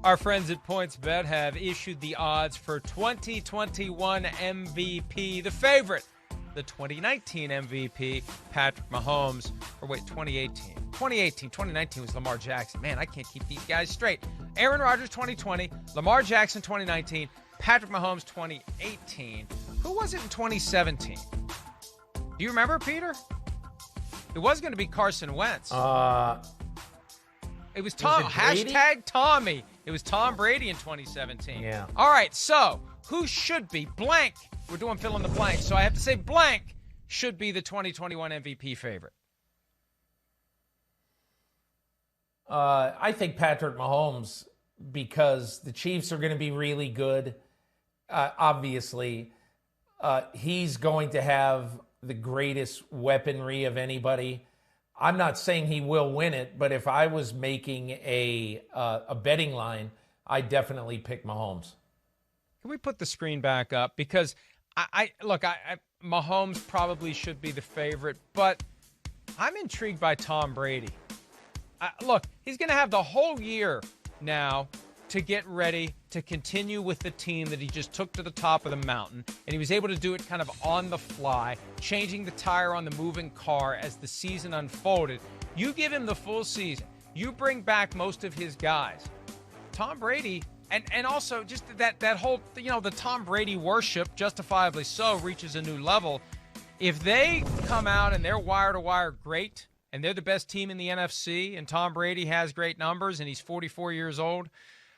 Our friends at PointsBet have issued the odds for 2021 MVP, the favorite, the 2019 MVP, Patrick Mahomes. Or wait, 2018. 2019 was Lamar Jackson. Man, I can't keep these guys straight. Aaron Rodgers 2020, Lamar Jackson 2019, Patrick Mahomes 2018. Who was it in 2017? Do you remember, Peter? It was going to be Carson Wentz. It was Tom. Hashtag Tommy. It was Tom Brady in 2017. Yeah. All right, so who should be blank? We're doing fill in the blank, so I have to say blank should be the 2021 MVP favorite. I think Patrick Mahomes, because the Chiefs are going to be really good. Obviously, he's going to have the greatest weaponry of anybody. I'm not saying he will win it, but if I was making a betting line, I'd definitely pick Mahomes. Can we put the screen back up? Because Mahomes probably should be the favorite, but I'm intrigued by Tom Brady. Look, he's going to have the whole year now to get ready to continue with the team that he just took to the top of the mountain, and he was able to do it kind of on the fly, changing the tire on the moving car as the season unfolded. You give him the full season. You bring back most of his guys. Tom Brady, and also just that whole, the Tom Brady worship, justifiably so, reaches a new level. If they come out and they're wire-to-wire great, and they're the best team in the NFC, and Tom Brady has great numbers, and he's 44 years old,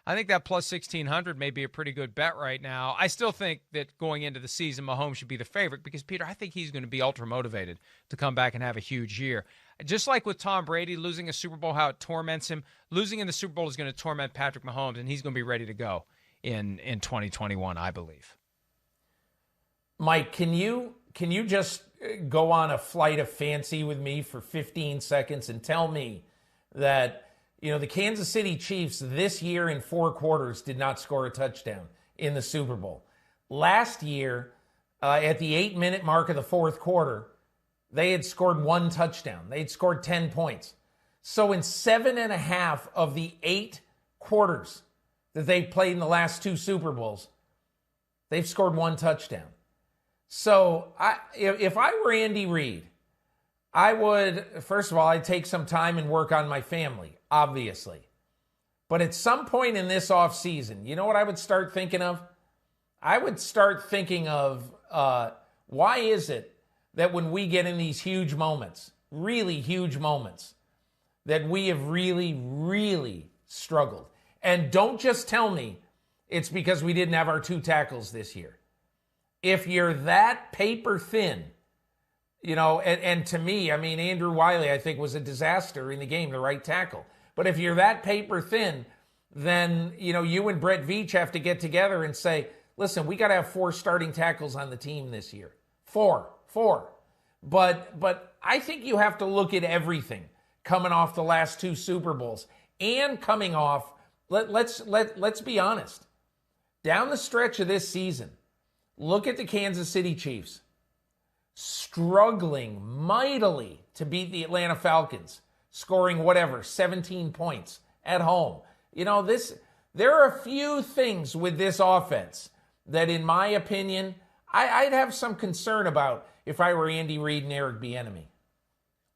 I think that plus 1,600 may be a pretty good bet right now. I still think that going into the season, Mahomes should be the favorite because, Peter, I think he's going to be ultra-motivated to come back and have a huge year. Just like with Tom Brady losing a Super Bowl, how it torments him, losing in the Super Bowl is going to torment Patrick Mahomes, and he's going to be ready to go in 2021, I believe. Mike, can you just go on a flight of fancy with me for 15 seconds and tell me that the Kansas City Chiefs this year in 4 quarters did not score a touchdown in the Super Bowl. Last year, at the 8-minute mark of the 4th quarter, they had scored 1 touchdown. They had scored 10 points. So in 7.5 of the 8 quarters that they played in the last 2 Super Bowls, they've scored 1 touchdown. So if I were Andy Reid, I would, first of all, I'd take some time and work on my family, obviously. But at some point in this offseason, you know what I would start thinking of? I would start thinking of why is it that when we get in these huge moments, really huge moments, that we have really, really struggled. And don't just tell me it's because we didn't have our 2 tackles this year. If you're that paper thin, and to me, Andrew Wiley, I think, was a disaster in the game, the right tackle. But if you're that paper thin, then, you and Brett Veach have to get together and say, listen, we got to have 4 starting tackles on the team this year. 4. But I think you have to look at everything coming off the last 2 Super Bowls and coming off, let's be honest, down the stretch of this season, look at the Kansas City Chiefs struggling mightily to beat the Atlanta Falcons, scoring 17 points at home. There are a few things with this offense that, in my opinion, I'd have some concern about if I were Andy Reid and Eric Bieniemy.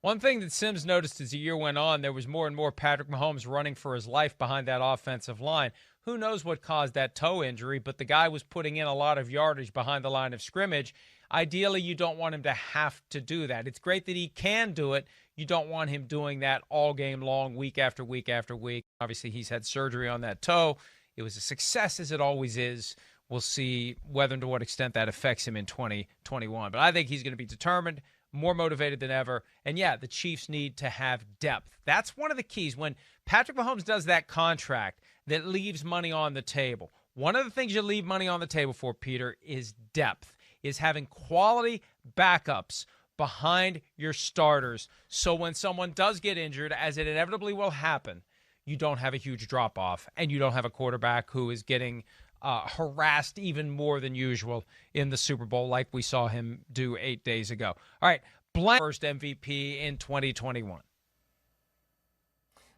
One thing that Sims noticed as the year went on, there was more and more Patrick Mahomes running for his life behind that offensive line. Who knows what caused that toe injury, but the guy was putting in a lot of yardage behind the line of scrimmage. Ideally, you don't want him to have to do that. It's great that he can do it. You don't want him doing that all game long, week after week after week. Obviously, he's had surgery on that toe. It was a success, as it always is. We'll see whether and to what extent that affects him in 2021. But I think he's going to be determined, more motivated than ever. And, yeah, the Chiefs need to have depth. That's one of the keys. When Patrick Mahomes does that contract that leaves money on the table, one of the things you leave money on the table for, Peter, is depth, is having quality backups behind your starters. So when someone does get injured, as it inevitably will happen, you don't have a huge drop-off, and you don't have a quarterback who is getting harassed even more than usual in the Super Bowl like we saw him do 8 days ago. All right, blank first MVP in 2021.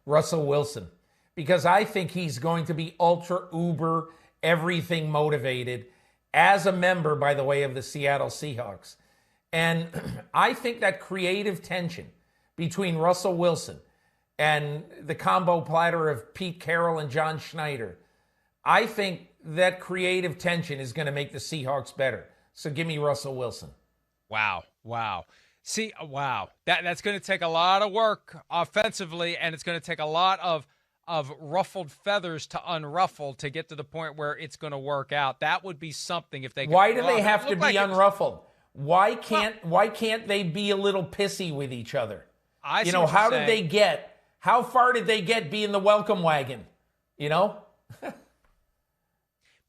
Russell Wilson. because I think he's going to be ultra uber everything motivated as a member, by the way, of the Seattle Seahawks. And I think that creative tension between Russell Wilson and the combo platter of Pete Carroll and John Schneider, I think that creative tension is going to make the Seahawks better. So give me Russell Wilson. Wow. That's going to take a lot of work offensively, and it's going to take a lot of ruffled feathers to unruffle to get to the point where it's going to work out. That would be something if they. Why do they have to be unruffled? Why can't they be a little pissy with each other? How far did they get being the welcome wagon?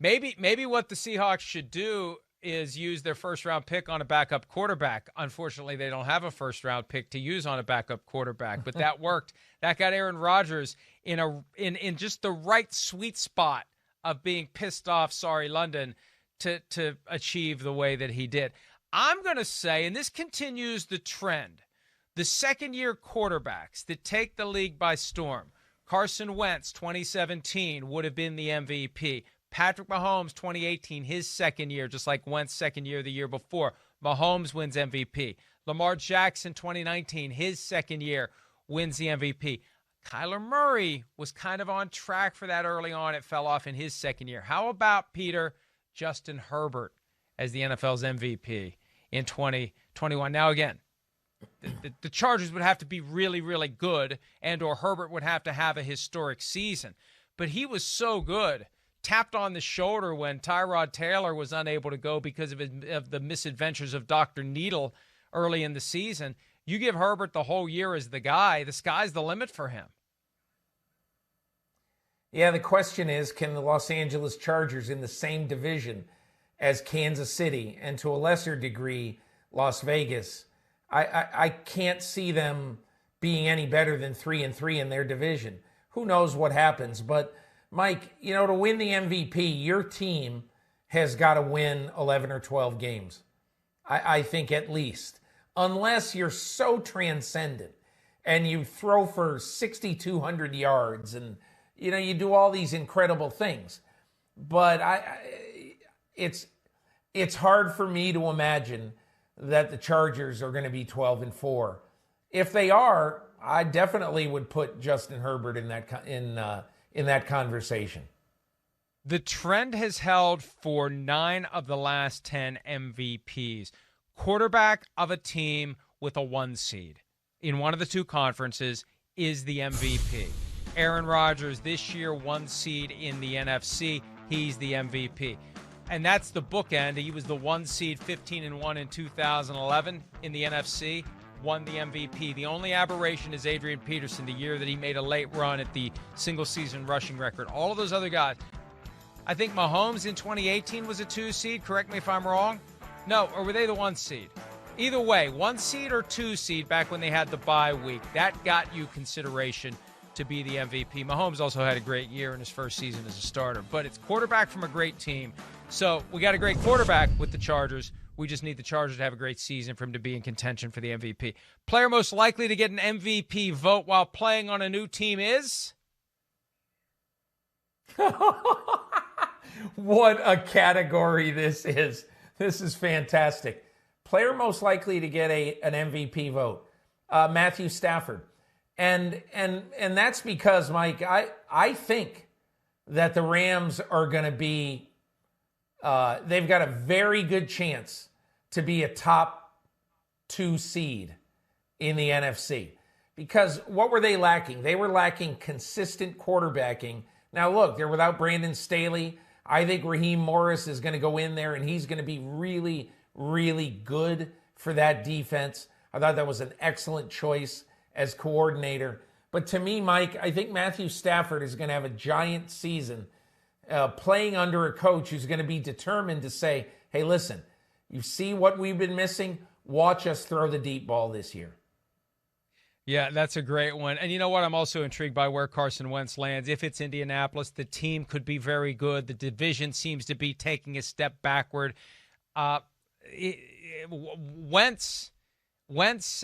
Maybe what the Seahawks should do is use their first-round pick on a backup quarterback. Unfortunately, they don't have a first-round pick to use on a backup quarterback, but that worked. That got Aaron Rodgers in just the right sweet spot of being pissed off, sorry, London, to achieve the way that he did. I'm going to say, and this continues the trend, the second-year quarterbacks that take the league by storm. Carson Wentz, 2017, would have been the MVP. Patrick Mahomes, 2018, his second year, just like Wentz's second year the year before. Mahomes wins MVP. Lamar Jackson, 2019, his second year, wins the MVP. Kyler Murray was kind of on track for that early on. It fell off in his second year. How about, Peter, Justin Herbert as the NFL's MVP in 2021? Now, again, the Chargers would have to be really, really good, and or Herbert would have to have a historic season. But he was so good. Tapped on the shoulder when Tyrod Taylor was unable to go because of the misadventures of Dr. Needle early in the season. You give Herbert the whole year as the guy, the sky's the limit for him. Yeah, the question is, can the Los Angeles Chargers in the same division as Kansas City and to a lesser degree Las Vegas, I can't see them being any better than 3-3 in their division. Who knows what happens, but Mike, to win the MVP, your team has got to win 11 or 12 games. I think at least. Unless you're so transcendent and you throw for 6,200 yards and, you do all these incredible things. But it's hard for me to imagine that the Chargers are going to be 12-4. If they are, I definitely would put Justin Herbert in that conversation. The trend has held for 9 of the last 10 MVPs. Quarterback of a team with a 1 seed in one of the two conferences is the MVP. Aaron Rodgers this year 1 seed in the NFC. He's the MVP. And that's the bookend. He was the 1 seed 15-1 in 2011 in the NFC. Won the MVP. The only aberration is Adrian Peterson, the year that he made a late run at the single-season rushing record. All of those other guys. I think Mahomes in 2018 was a 2 seed. Correct me if I'm wrong. No, or were they the 1 seed? Either way, 1 seed or 2 seed back when they had the bye week. That got you consideration to be the MVP. Mahomes also had a great year in his first season as a starter. But it's quarterback from a great team. So we got a great quarterback with the Chargers. We just need the Chargers to have a great season for him to be in contention for the MVP. Player most likely to get an MVP vote while playing on a new team is? What a category this is. This is fantastic. Player most likely to get an MVP vote, Matthew Stafford. And that's because, Mike, I think that the Rams are going to be, they've got a very good chance to be a top 2 seed in the NFC. Because what were they lacking? They were lacking consistent quarterbacking. Now, look, they're without Brandon Staley. I think Raheem Morris is going to go in there, and he's going to be really, really good for that defense. I thought that was an excellent choice as coordinator. But to me, Mike, I think Matthew Stafford is going to have a giant season playing under a coach who's going to be determined to say, hey, listen, you see what we've been missing? Watch us throw the deep ball this year. Yeah, that's a great one. And you know what? I'm also intrigued by where Carson Wentz lands. If it's Indianapolis, the team could be very good. The division seems to be taking a step backward. Wentz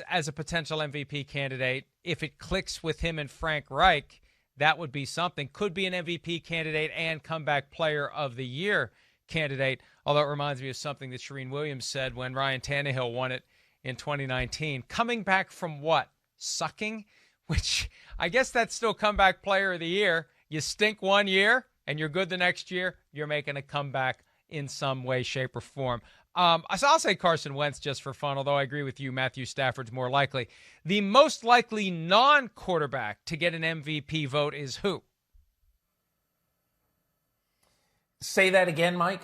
as a potential MVP candidate, if it clicks with him and Frank Reich, that would be something. Could be an MVP candidate and comeback player of the year candidate, although it reminds me of something that Shereen Williams said when Ryan Tannehill won it in 2019. Coming back from what? Sucking? Which I guess that's still comeback player of the year. You stink one year and you're good the next year. You're making a comeback in some way, shape, or form. I'll say Carson Wentz just for fun, although I agree with you, Matthew Stafford's more likely. The most likely non-quarterback to get an MVP vote is who? Say that again, Mike.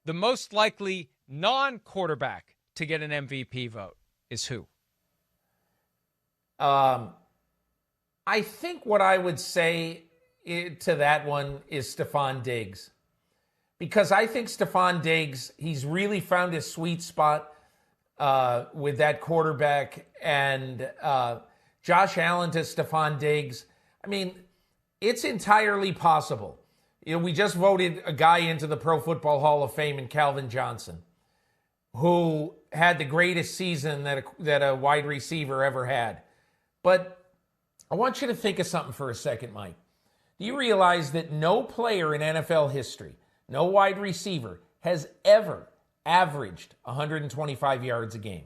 The most likely non-quarterback to get an MVP vote is who? I think what I would say to that one is Stephon Diggs. Because I think Stephon Diggs, he's really found his sweet spot with that quarterback. And Josh Allen to Stephon Diggs, I mean, it's entirely possible. You know, we just voted a guy into the Pro Football Hall of Fame in Calvin Johnson, who had the greatest season that a wide receiver ever had. But I want you to think of something for a second, Mike. Do you realize that no player in NFL history, no wide receiver, has ever averaged 125 yards a game?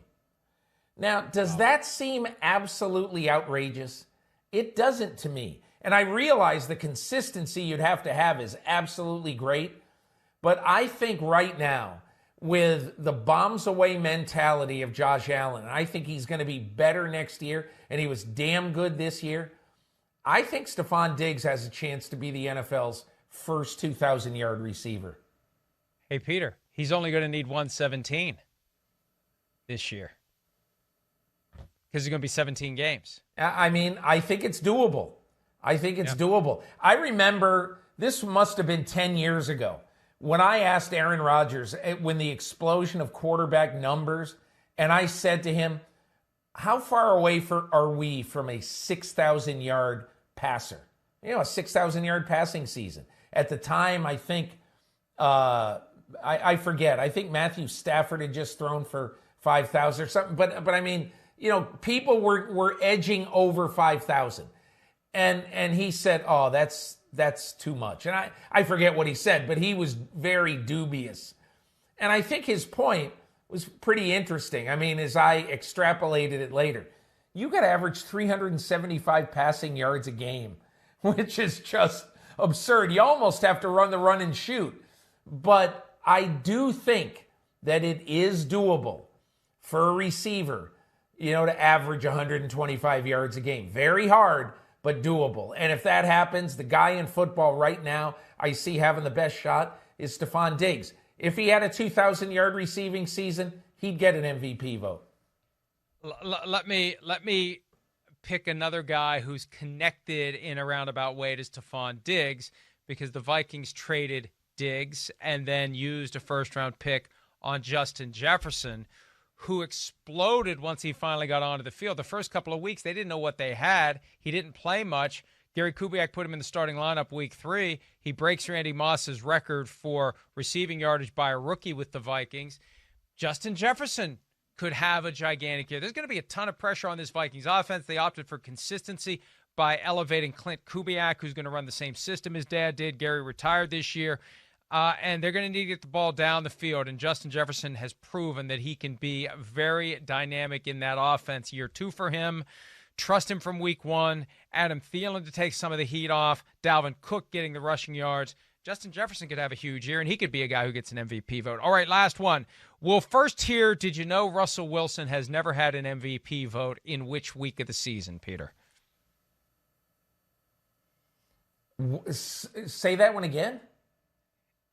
Now, does that seem absolutely outrageous? It doesn't to me. And I realize the consistency you'd have to have is absolutely great. But I think right now, with the bombs away mentality of Josh Allen, I think he's going to be better next year, and he was damn good this year. I think Stephon Diggs has a chance to be the NFL's first 2,000-yard receiver. Hey, Peter, he's only going to need 117 this year because it's going to be 17 games. I mean, I think it's doable. Doable. I remember this must have been 10 years ago when I asked Aaron Rodgers when the explosion of quarterback numbers, and I said to him, how far away are we from a 6,000-yard passer? You know, a 6,000-yard passing season. At the time, I think, I forget. I think Matthew Stafford had just thrown for 5,000 or something. But I mean, you know, people were edging over 5,000. And he said, oh, that's too much. And I forget what he said, but he was very dubious. And I think his point was pretty interesting. I mean, as I extrapolated it later, you got to average 375 passing yards a game, which is just absurd. You almost have to run the run and shoot. But I do think that it is doable for a receiver, you know, to average 125 yards a game. Very hard, but doable. And if that happens, the guy in football right now I see having the best shot is Stephon Diggs. If he had a 2,000-yard receiving season, he'd get an MVP vote. Let me pick another guy who's connected in a roundabout way to Stephon Diggs, because the Vikings traded Diggs and then used a first-round pick on Justin Jefferson, who exploded once he finally got onto the field. The first couple of weeks, they didn't know what they had. He didn't play much. Gary Kubiak put him in the starting lineup week 3. He breaks Randy Moss's record for receiving yardage by a rookie with the Vikings. Justin Jefferson could have a gigantic year. There's going to be a ton of pressure on this Vikings offense. They opted for consistency by elevating Clint Kubiak, who's going to run the same system his dad did. Gary retired this year. And they're going to need to get the ball down the field. And Justin Jefferson has proven that he can be very dynamic in that offense. Year 2 for him. Trust him from week 1. Adam Thielen to take some of the heat off. Dalvin Cook getting the rushing yards. Justin Jefferson could have a huge year, and he could be a guy who gets an MVP vote. All right, last one. We'll first hear, did you know Russell Wilson has never had an MVP vote in which week of the season, Peter? Say that one again?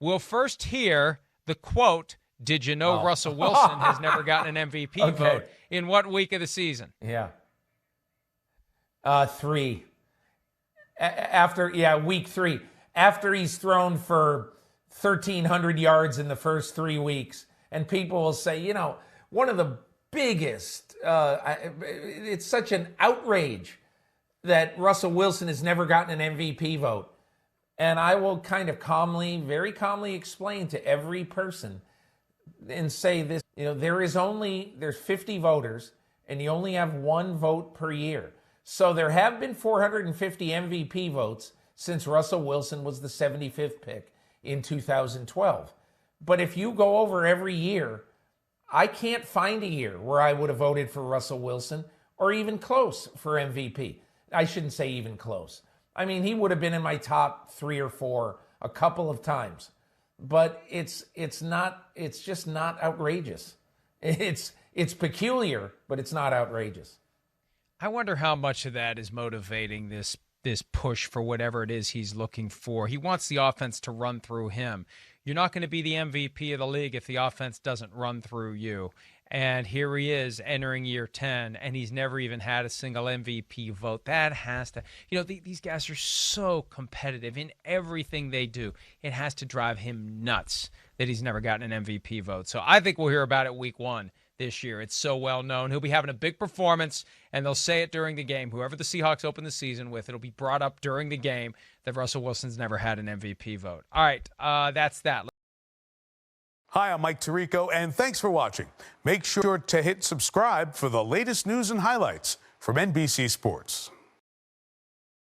We'll first hear the quote, did you know Russell Wilson has never gotten an MVP vote in what week of the season? Yeah. 3. Week 3. After he's thrown for 1,300 yards in the first 3 weeks. And people will say, you know, one of the biggest, it's such an outrage that Russell Wilson has never gotten an MVP vote. And I will kind of very calmly explain to every person and say this, you know, there's 50 voters and you only have 1 vote per year. So there have been 450 MVP votes since Russell Wilson was the 75th pick in 2012. But if you go over every year, I can't find a year where I would have voted for Russell Wilson or even close for MVP. I shouldn't say even close. I mean, he would have been in my top 3 or 4 a couple of times. But it's just not outrageous. It's peculiar, but it's not outrageous. I wonder how much of that is motivating this push for whatever it is he's looking for. He wants the offense to run through him. You're not going to be the MVP of the league if the offense doesn't run through you. And here he is entering year 10, and he's never even had a single MVP vote. That has to, these guys are so competitive in everything they do. It has to drive him nuts that he's never gotten an MVP vote. So I think we'll hear about it week 1 this year. It's so well known. He'll be having a big performance, and they'll say it during the game. Whoever the Seahawks open the season with, it'll be brought up during the game that Russell Wilson's never had an MVP vote. All right, that's that. Hi, I'm Mike Tirico, and thanks for watching. Make sure to hit subscribe for the latest news and highlights from NBC Sports.